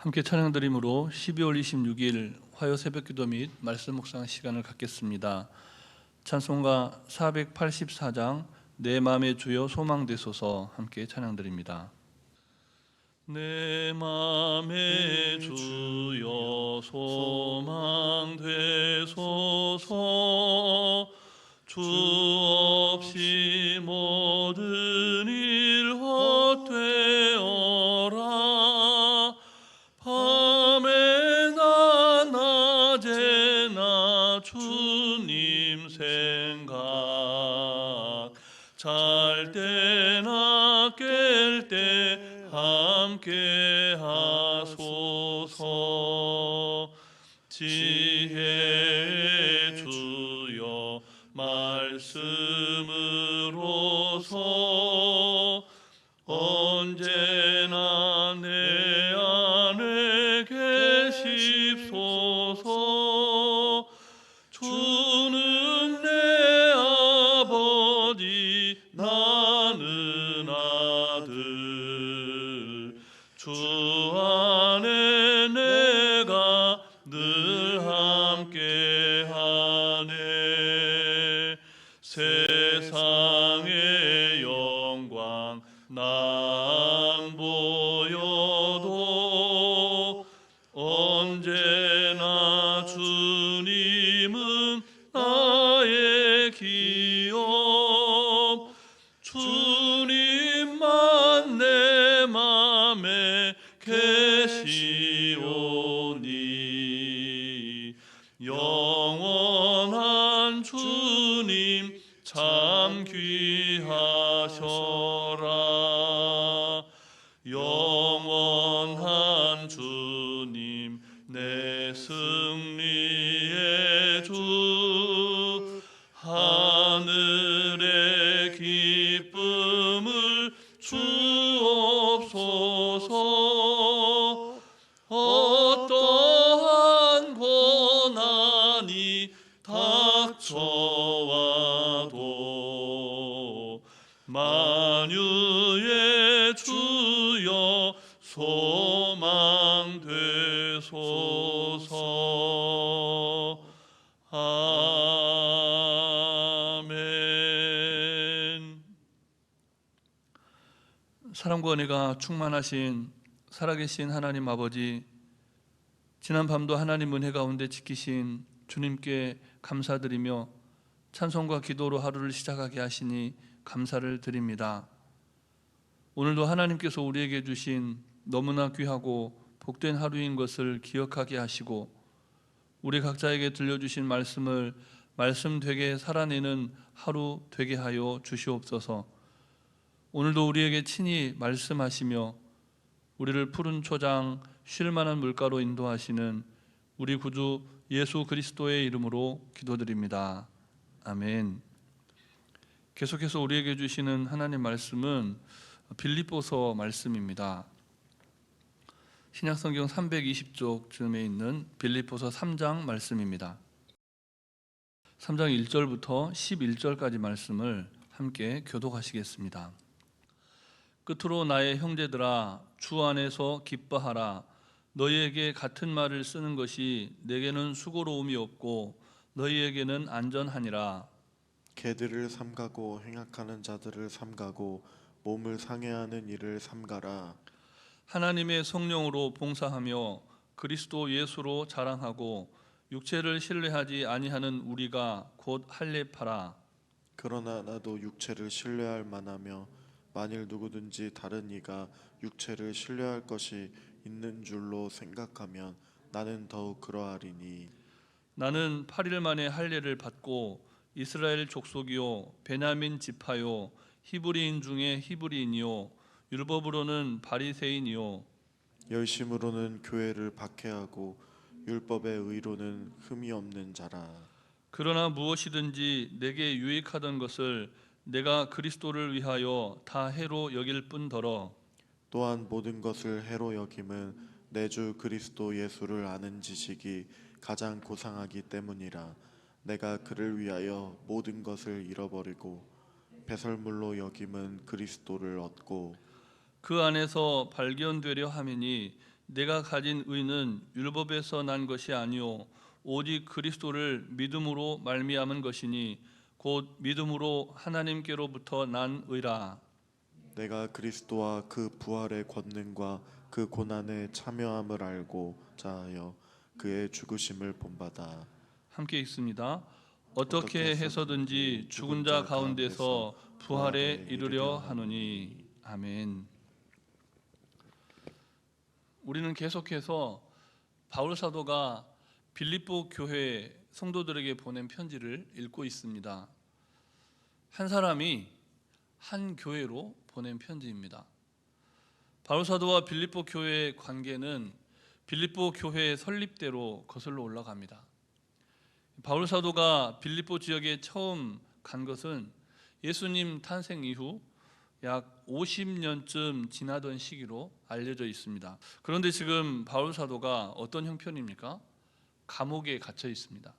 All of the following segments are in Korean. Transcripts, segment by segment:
함께 찬양드림으로 12월 26일 화요 새벽기도 및 말씀 묵상 시간을 갖겠습니다. 찬송가 484장 내 맘의 주여 소망되소서 함께 찬양드립니다. 내 맘의 주여 소망되소서. 주 없이 모든 일 헛되어라. 밤에나 낮에나 주님 생각, 잘 때나 깰 때 함께 하소서. 지혜의 주여 말씀으로서 언제나 내 안에 계십소서. 주는 내 아버지 나는 아들, 주 안에 내가 늘 함께하네. 세상의 영광 난 보여도 언제나 주님은 나의 기업. 주님만 내 맘에 계시오니 영원한 주님 참 귀하셔라. 영원한 주님 내 승리의 주, 하늘의 기쁨을 주옵소서. 어떠한 고난이 닥쳐와도 만유의 주여 소망되소서. 아멘. 사랑과 은혜가 충만하신 살아계신 하나님 아버지, 지난 밤도 하나님 은혜 가운데 지키신 주님께 감사드리며 찬송과 기도로 하루를 시작하게 하시니 감사를 드립니다. 오늘도 하나님께서 우리에게 주신 너무나 귀하고 복된 하루인 것을 기억하게 하시고, 우리 각자에게 들려주신 말씀을 말씀 되게 살아내는 하루 되게 하여 주시옵소서. 오늘도 우리에게 친히 말씀하시며 우리를 푸른 초장 쉴 만한 물가로 인도하시는 우리 구주 예수 그리스도의 이름으로 기도드립니다. 아멘. 계속해서 우리에게 주시는 하나님 말씀은 빌립보서 말씀입니다. 신약성경 320쪽쯤에 있는 빌립보서 3장 말씀입니다. 3장 1절부터 11절까지 말씀을 함께 교독하시겠습니다. 끝으로 나의 형제들아, 주 안에서 기뻐하라. 너희에게 같은 말을 쓰는 것이 내게는 수고로움이 없고 너희에게는 안전하니라. 개들을 삼가고 행악하는 자들을 삼가고 몸을 상해하는 일을 삼가라. 하나님의 성령으로 봉사하며 그리스도 예수로 자랑하고 육체를 신뢰하지 아니하는 우리가 곧 할례파라. 그러나 나도 육체를 신뢰할 만하며 만일 누구든지 다른 이가 육체를 신뢰할 것이 있는 줄로 생각하면 나는 더욱 그러하리니, 나는 8일 만에 할례를 받고 이스라엘 족속이요 베냐민 지파요 히브리인 중에 히브리인이요 율법으로는 바리새인이요 열심으로는 교회를 박해하고 율법의 의로는 흠이 없는 자라. 그러나 무엇이든지 내게 유익하던 것을 내가 그리스도를 위하여 다 해로 여길 뿐더러 또한 모든 것을 해로 여김은 내 주 그리스도 예수를 아는 지식이 가장 고상하기 때문이라. 내가 그를 위하여 모든 것을 잃어버리고 배설물로 여김은 그리스도를 얻고 그 안에서 발견되려 함이니 내가 가진 의는 율법에서 난 것이 아니요 오직 그리스도를 믿음으로 말미암은 것이니 곧 믿음으로 하나님께로부터 난 의라. 내가 그리스도와 그 부활의 권능과 그 고난에 참여함을 알고 자하여 그의 죽으심을 본받아 함께 읽습니다. 어떻게 해서든지 죽은 자 가운데서 부활에 이르려 하노니. 아멘. 우리는 계속해서 바울 사도가 빌립보 교회 성도들에게 보낸 편지를 읽고 있습니다. 한 사람이 한 교회로 보낸 편지입니다. 바울 사도와 빌립보 교회의 관계는 빌립보 교회의 설립대로 거슬러 올라갑니다. 바울 사도가 빌립보 지역에 처음 간 것은 예수님 탄생 이후 약 50년쯤 지나던 시기로 알려져 있습니다. 그런데 지금 바울 사도가 어떤 형편입니까? 감옥에 갇혀 있습니다.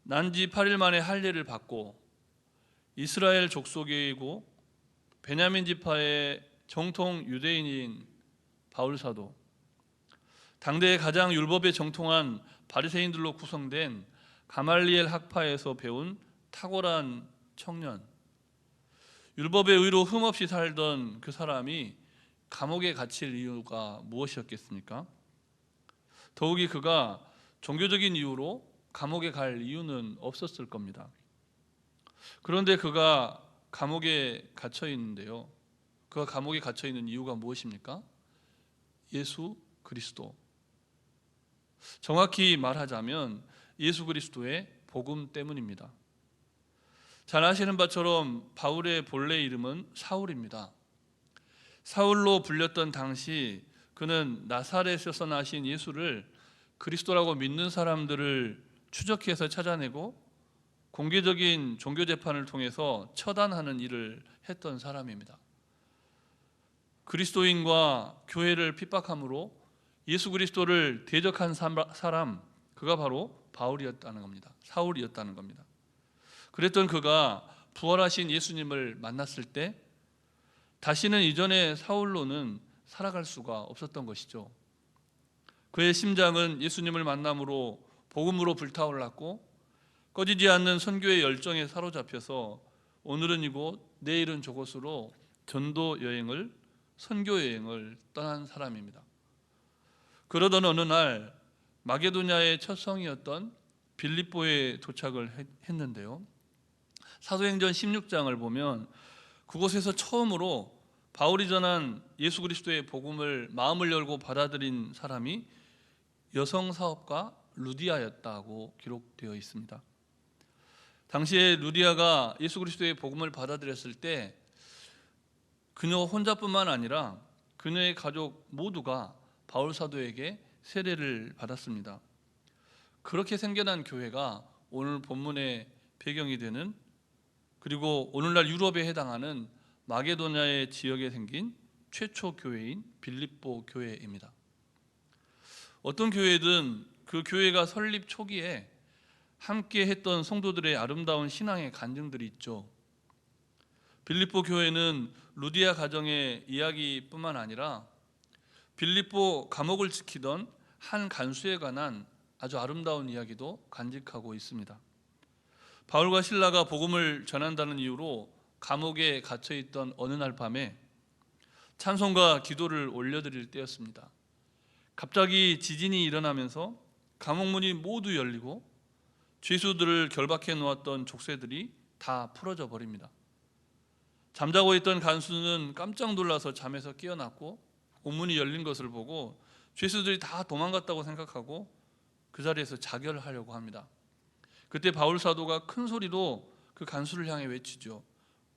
난지 8일 만에 할례를 받고 이스라엘 족속이고 베냐민 지파의 정통 유대인인 바울 사도, 당대의 가장 율법에 정통한 바리새인들로 구성된 가말리엘 학파에서 배운 탁월한 청년, 율법의 의로 흠없이 살던 그 사람이 감옥에 갇힐 이유가 무엇이었겠습니까? 더욱이 그가 종교적인 이유로 감옥에 갈 이유는 없었을 겁니다. 그런데 그가 감옥에 갇혀 있는데요. 그가 감옥에 갇혀 있는 이유가 무엇입니까? 예수 그리스도. 정확히 말하자면 예수 그리스도의 복음 때문입니다. 잘 아시는 바처럼 바울의 본래 이름은 사울입니다. 사울로 불렸던 당시 그는 나사렛에서 나신 예수를 그리스도라고 믿는 사람들을 추적해서 찾아내고 공개적인 종교 재판을 통해서 처단하는 일을 했던 사람입니다. 그리스도인과 교회를 핍박함으로 예수 그리스도를 대적한 사람, 그가 바로 바울이었다는 겁니다. 사울이었다는 겁니다. 그랬던 그가 부활하신 예수님을 만났을 때 다시는 이전의 사울로는 살아갈 수가 없었던 것이죠. 그의 심장은 예수님을 만남으로 복음으로 불타올랐고 꺼지지 않는 선교의 열정에 사로잡혀서 오늘은 이곳 내일은 저곳으로 전도 여행을, 선교 여행을 떠난 사람입니다. 그러던 어느 날 마게도냐의 첫 성이었던 빌립보에 도착을 했는데요. 사도행전 16장을 보면 그곳에서 처음으로 바울이 전한 예수 그리스도의 복음을 마음을 열고 받아들인 사람이 여성 사업가 루디아였다고 기록되어 있습니다. 당시에 루디아가 예수 그리스도의 복음을 받아들였을 때 그녀 혼자뿐만 아니라 그녀의 가족 모두가 바울 사도에게 세례를 받았습니다. 그렇게 생겨난 교회가 오늘 본문의 배경이 되는, 그리고 오늘날 유럽에 해당하는 마게도냐의 지역에 생긴 최초 교회인 빌립보 교회입니다. 어떤 교회든 그 교회가 설립 초기에 함께 했던 성도들의 아름다운 신앙의 간증들이 있죠. 빌립보 교회는 루디아 가정의 이야기뿐만 아니라 빌립보 감옥을 지키던 한 간수에 관한 아주 아름다운 이야기도 간직하고 있습니다. 바울과 실라가 복음을 전한다는 이유로 감옥에 갇혀 있던 어느 날 밤에 찬송과 기도를 올려드릴 때였습니다. 갑자기 지진이 일어나면서 감옥문이 모두 열리고 죄수들을 결박해 놓았던 족쇄들이 다 풀어져 버립니다. 잠자고 있던 간수는 깜짝 놀라서 잠에서 깨어났고 옥문이 열린 것을 보고 죄수들이 다 도망갔다고 생각하고 그 자리에서 자결하려고 합니다. 그때 바울 사도가 큰 소리로 그 간수를 향해 외치죠.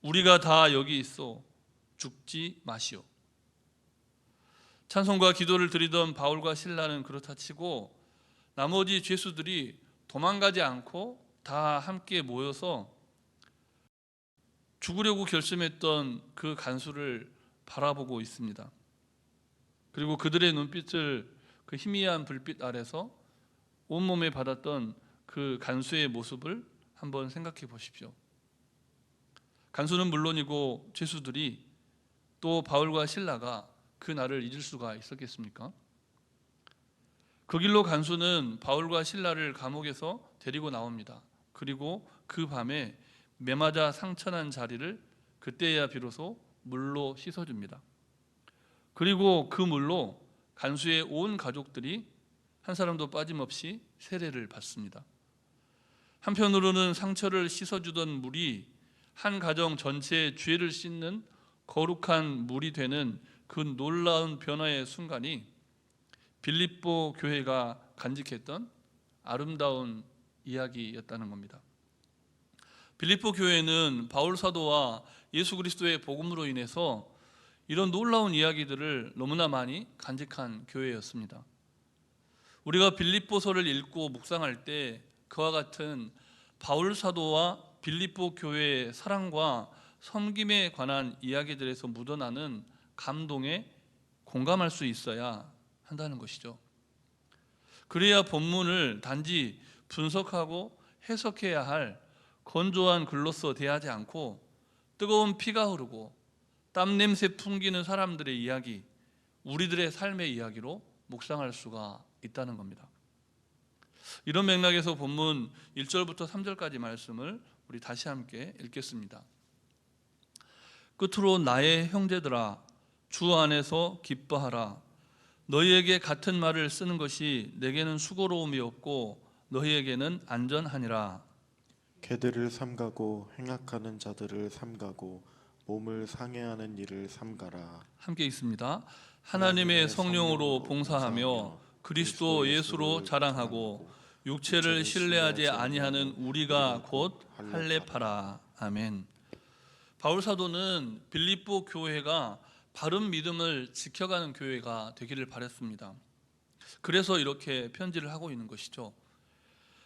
우리가 다 여기 있어. 죽지 마시오. 찬송과 기도를 드리던 바울과 실라는 그렇다 치고 나머지 죄수들이 도망가지 않고 다 함께 모여서 죽으려고 결심했던 그 간수를 바라보고 있습니다. 그리고 그들의 눈빛을 그 희미한 불빛 아래서 온몸에 받았던 그 간수의 모습을 한번 생각해 보십시오. 간수는 물론이고 죄수들이 또 바울과 실라가 그 날을 잊을 수가 있었겠습니까? 그 길로 간수는 바울과 실라를 감옥에서 데리고 나옵니다. 그리고 그 밤에 매맞아 상처난 자리를 그때야 비로소 물로 씻어줍니다. 그리고 그 물로 간수의 온 가족들이 한 사람도 빠짐없이 세례를 받습니다. 한편으로는 상처를 씻어주던 물이 한 가정 전체의 죄를 씻는 거룩한 물이 되는 그 놀라운 변화의 순간이 빌립보 교회가 간직했던 아름다운 이야기였다는 겁니다. 빌립보 교회는 바울 사도와 예수 그리스도의 복음으로 인해서 이런 놀라운 이야기들을 너무나 많이 간직한 교회였습니다. 우리가 빌립보서를 읽고 묵상할 때 그와 같은 바울 사도와 빌립보 교회의 사랑과 섬김에 관한 이야기들에서 묻어나는 감동에 공감할 수 있어야 한다는 것이죠. 그래야 본문을 단지 분석하고 해석해야 할 건조한 글로서 대하지 않고 뜨거운 피가 흐르고 땀 냄새 풍기는 사람들의 이야기, 우리들의 삶의 이야기로 묵상할 수가 있다는 겁니다. 이런 맥락에서 본문 1절부터 3절까지 말씀을 우리 다시 함께 읽겠습니다. 끝으로 나의 형제들아, 주 안에서 기뻐하라. 너희에게 같은 말을 쓰는 것이 내게는 수고로움이 없고 너희에게는 안전하니라. 개들을 삼가고 행악하는 자들을 삼가고 몸을 상해하는 일을 삼가라. 함께 읽습니다. 하나님의 성령으로 봉사하며 그리스도 예수로 자랑하고 육체를 신뢰하지 아니하는 우리가 곧 할례파라. 아멘. 바울 사도는 빌립보 교회가 바른 믿음을 지켜가는 교회가 되기를 바랬습니다. 그래서 이렇게 편지를 하고 있는 것이죠.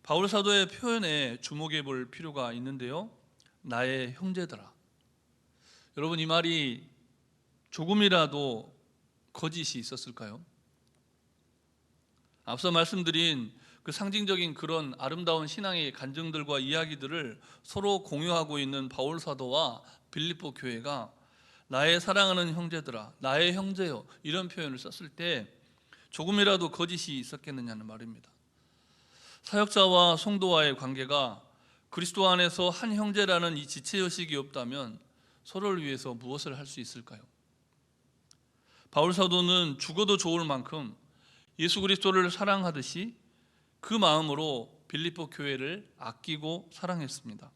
바울 사도의 표현에 주목해 볼 필요가 있는데요. 나의 형제들아. 여러분, 이 말이 조금이라도 거짓이 있었을까요? 앞서 말씀드린 그 상징적인 그런 아름다운 신앙의 간증들과 이야기들을 서로 공유하고 있는 바울 사도와 빌립보 교회가 나의 사랑하는 형제들아, 나의 형제요, 이런 표현을 썼을 때 조금이라도 거짓이 있었겠느냐는 말입니다. 사역자와 성도와의 관계가 그리스도 안에서 한 형제라는 이 지체의식이 없다면 서로를 위해서 무엇을 할 수 있을까요? 바울 사도는 죽어도 좋을 만큼 예수 그리스도를 사랑하듯이 그 마음으로 빌립보 교회를 아끼고 사랑했습니다.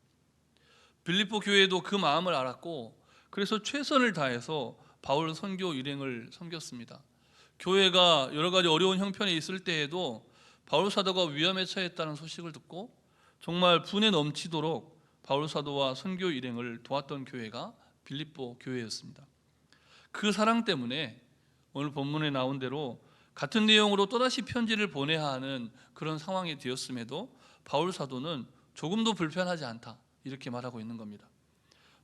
빌립보 교회도 그 마음을 알았고 그래서 최선을 다해서 바울 선교 일행을 섬겼습니다. 교회가 여러 가지 어려운 형편에 있을 때에도 바울 사도가 위험에 처했다는 소식을 듣고 정말 분에 넘치도록 바울 사도와 선교 일행을 도왔던 교회가 빌립보 교회였습니다. 그 사랑 때문에 오늘 본문에 나온 대로 같은 내용으로 또다시 편지를 보내야 하는 그런 상황이 되었음에도 바울 사도는 조금도 불편하지 않다, 이렇게 말하고 있는 겁니다.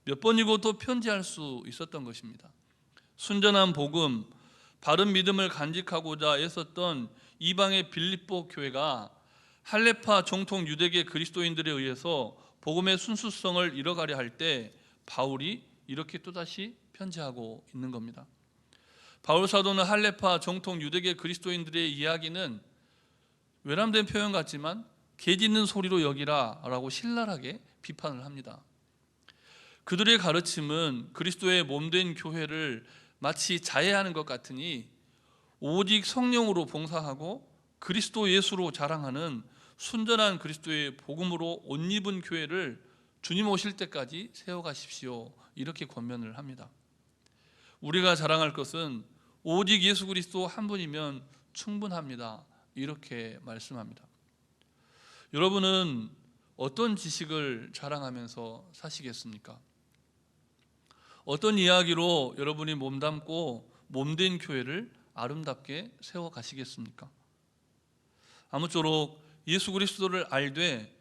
몇 번이고 또 편지할 수 있었던 것입니다. 순전한 복음, 바른 믿음을 간직하고자 애썼던 이방의 빌립보 교회가 할례파 정통 유대계 그리스도인들에 의해서 복음의 순수성을 잃어가려 할 때 바울이 이렇게 또다시 편지하고 있는 겁니다. 바울 사도는 할례파 정통 유대계 그리스도인들의 이야기는 외람된 표현 같지만 개 짖는 소리로 여기라 라고 신랄하게 비판을 합니다. 그들의 가르침은 그리스도의 몸된 교회를 마치 자해하는 것 같으니 오직 성령으로 봉사하고 그리스도 예수로 자랑하는 순전한 그리스도의 복음으로 옷 입은 교회를 주님 오실 때까지 세워가십시오, 이렇게 권면을 합니다. 우리가 자랑할 것은 오직 예수 그리스도 한 분이면 충분합니다, 이렇게 말씀합니다. 여러분은 어떤 지식을 자랑하면서 사시겠습니까? 어떤 이야기로 여러분이 몸담고 몸된 교회를 아름답게 세워가시겠습니까? 아무쪼록 예수 그리스도를 알되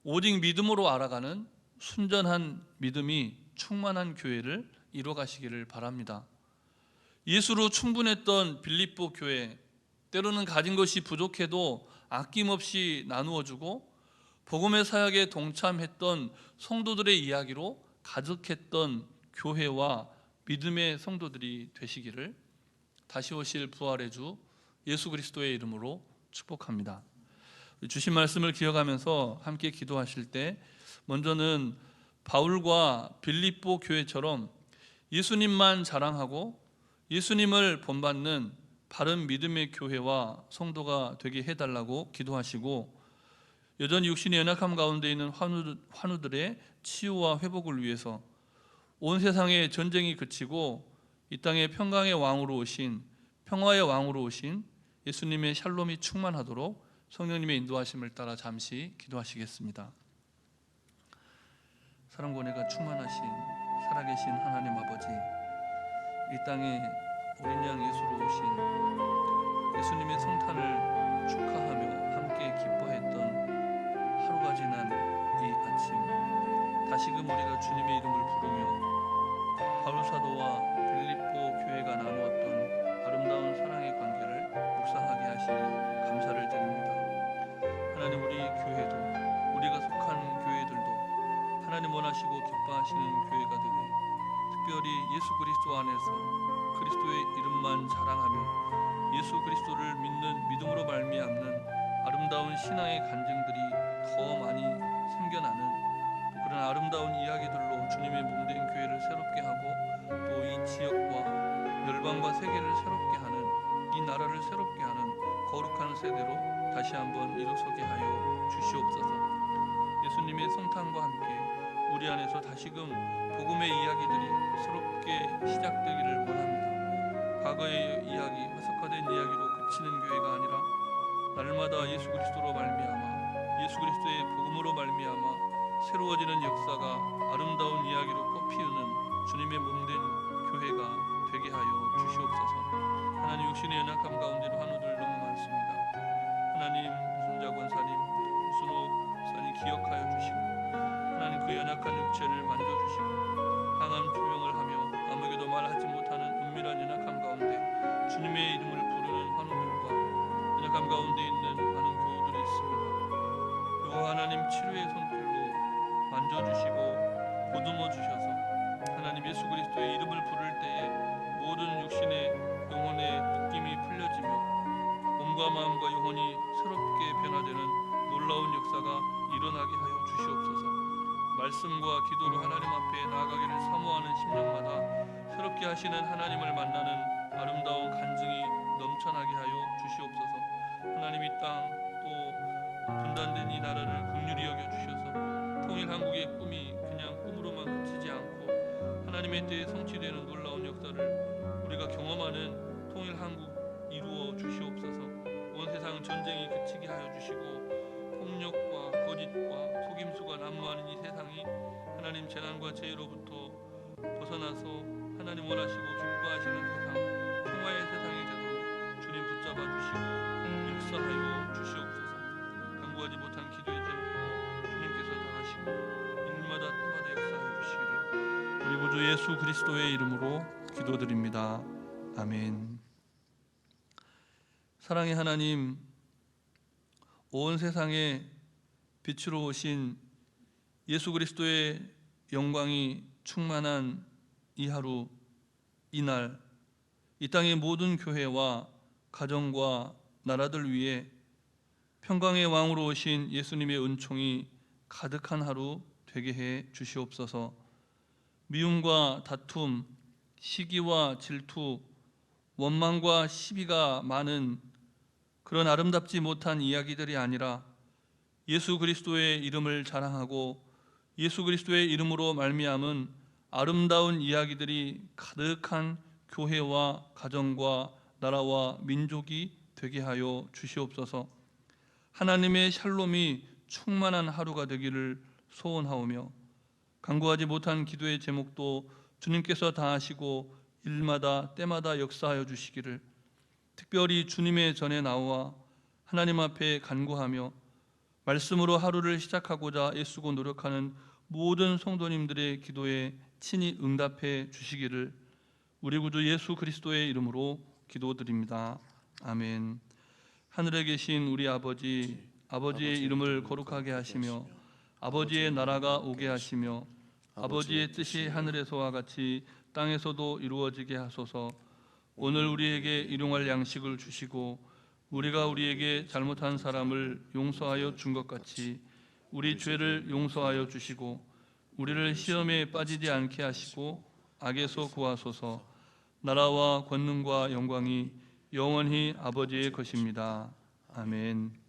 오직 믿음으로 알아가는 순전한 믿음이 충만한 교회를 이뤄가시기를 바랍니다. 예수로 충분했던 빌립보 교회, 때로는 가진 것이 부족해도 아낌없이 나누어주고 복음의 사역에 동참했던 성도들의 이야기로 가득했던 교회와 믿음의 성도들이 되시기를 다시 오실 부활의 주 예수 그리스도의 이름으로 축복합니다. 주신 말씀을 기억하면서 함께 기도하실 때 먼저는 바울과 빌립보 교회처럼 예수님만 자랑하고 예수님을 본받는 바른 믿음의 교회와 성도가 되게 해달라고 기도하시고, 여전히 육신의 연약함 가운데 있는 환우들의 치유와 회복을 위해서 온 세상의 전쟁이 그치고 이 땅에 평강의 왕으로 오신, 평화의 왕으로 오신 예수님의 샬롬이 충만하도록 성령님의 인도하심을 따라 잠시 기도하시겠습니다. 사랑과 은혜가 충만하신 살아계신 하나님 아버지, 이 땅에 어린 양 예수로 오신 예수님의 성탄을 축하하며 함께 기뻐했던 하루가 지난 이 아침, 다시금 우리가 주님의 이름을 부르며 바울 사도와 빌립보 교회가 나누었던 아름다운 사랑의 관계를 묵상하게 하시니 감사를 드립니다. 하나님, 우리 교회도, 우리가 속한 교회들도 하나님 원하시고 기뻐하시는 교회가 되되, 특별히 예수 그리스도 안에서 그리스도의 이름만 자랑하며 예수 그리스도를 믿는 믿음으로 말미암는 아름다운 신앙의 간증들이 더 많이 생겨나는, 또 그런 아름다운 이야기들로 주님의 몸된 교회를 새롭게 하고 또 이 지역과 열방과 세계를 새롭게 하는, 이 나라를 새롭게 하는 거룩한 세대로 다시 한번 일어서게 하여 주시옵소서. 예수님의 성탄과 함께 우리 안에서 다시금 복음의 이야기들이 새롭게 시작되기를 원합니다. 과거의 이야기, 화석화된 이야기로 그치는 교회가 아니라 날마다 예수 그리스도로 말미암아, 예수 그리스도의 복음으로 말미암아 새로워지는 역사가 아름다운 이야기로 꽃피우는 주님의 몸된 교회가 되게 하여 주시옵소서. 하나님, 육신의 연약함 가운데로 환우들 너무 많습니다. 하나님, 손자 권사님, 순옥 사님 기억하여 주시고, 하나님 그 연약한 육체를 만져주시고 항암 투병을 하며 아무에게도 말하지 못하는 은밀한 연약함 가운데 주님의 이름을 부르는 환우들과 연약함 가운데 있는 많은 교우들이 있습니다. 여호와 하나님, 치료의 손길로 만져주시고 보듬어 주셔서 하나님 예수 그리스도의 이름을 부를 때에 모든 육신의 영혼의 묶임이 풀려지며 몸과 마음과 영혼이 새롭게 변화되는 놀라운 역사가 일어나게 하여 주시옵소서. 말씀과 기도로 하나님 앞에 나아가기를 사모하는 심령마다 새롭게 하시는 하나님을 만나는 아름다운 간증이 넘쳐나게 하여 주시옵소서. 하나님, 이 땅 또 분단된 이 나라를 긍휼히 여겨 주셔서 통일 한국의 꿈이 그냥 꿈으로만 그치지 않고 하나님의 때에 성취되는 놀라운 역사를 우리가 경험하는 통일 한국 이루어 주시옵소서. 온 세상 전쟁이 그치게 하여 주시고 폭력과 거짓과 속임수가 난무하는 이 세상이 하나님 재난과 재해로부터 벗어나서 하나님 원하시고 기뻐하시는 세상, 평화의 세상이 되도록 주님 붙잡아 주시고 역사하여 주시옵소서. 간구하지 못한 기도의 제목으로 주님께서 다 하시고 일마다 때마다 역사하여 주시기를 우리 구주 예수 그리스도의 이름으로 기도드립니다. 아멘. 사랑의 하나님, 온 세상에 빛으로 오신 예수 그리스도의 영광이 충만한 이 하루, 이날, 이 땅의 모든 교회와 가정과 나라들 위해 평강의 왕으로 오신 예수님의 은총이 가득한 하루 되게 해 주시옵소서. 미움과 다툼, 시기와 질투, 원망과 시비가 많은 그런 아름답지 못한 이야기들이 아니라 예수 그리스도의 이름을 자랑하고 예수 그리스도의 이름으로 말미암은 아름다운 이야기들이 가득한 교회와 가정과 나라와 민족이 되게 하여 주시옵소서. 하나님의 샬롬이 충만한 하루가 되기를 소원하오며 간구하지 못한 기도의 제목도 주님께서 다 하시고 일마다 때마다 역사하여 주시기를, 특별히 주님의 전에 나와 하나님 앞에 간구하며 말씀으로 하루를 시작하고자 애쓰고 노력하는 모든 성도님들의 기도에 친히 응답해 주시기를 우리 구주 예수 그리스도의 이름으로 기도드립니다. 아멘. 하늘에 계신 우리 아버지, 아버지의 이름을 거룩하게 하시며 아버지의 나라가 오게 하시며 아버지의 뜻이 하늘에서와 같이 땅에서도 이루어지게 하소서. 오늘 우리에게 일용할 양식을 주시고 우리가 우리에게 잘못한 사람을 용서하여 준 것 같이 우리 죄를 용서하여 주시고 우리를 시험에 빠지지 않게 하시고 악에서 구하소서. 나라와 권능과 영광이 영원히 아버지의 것입니다. 아멘.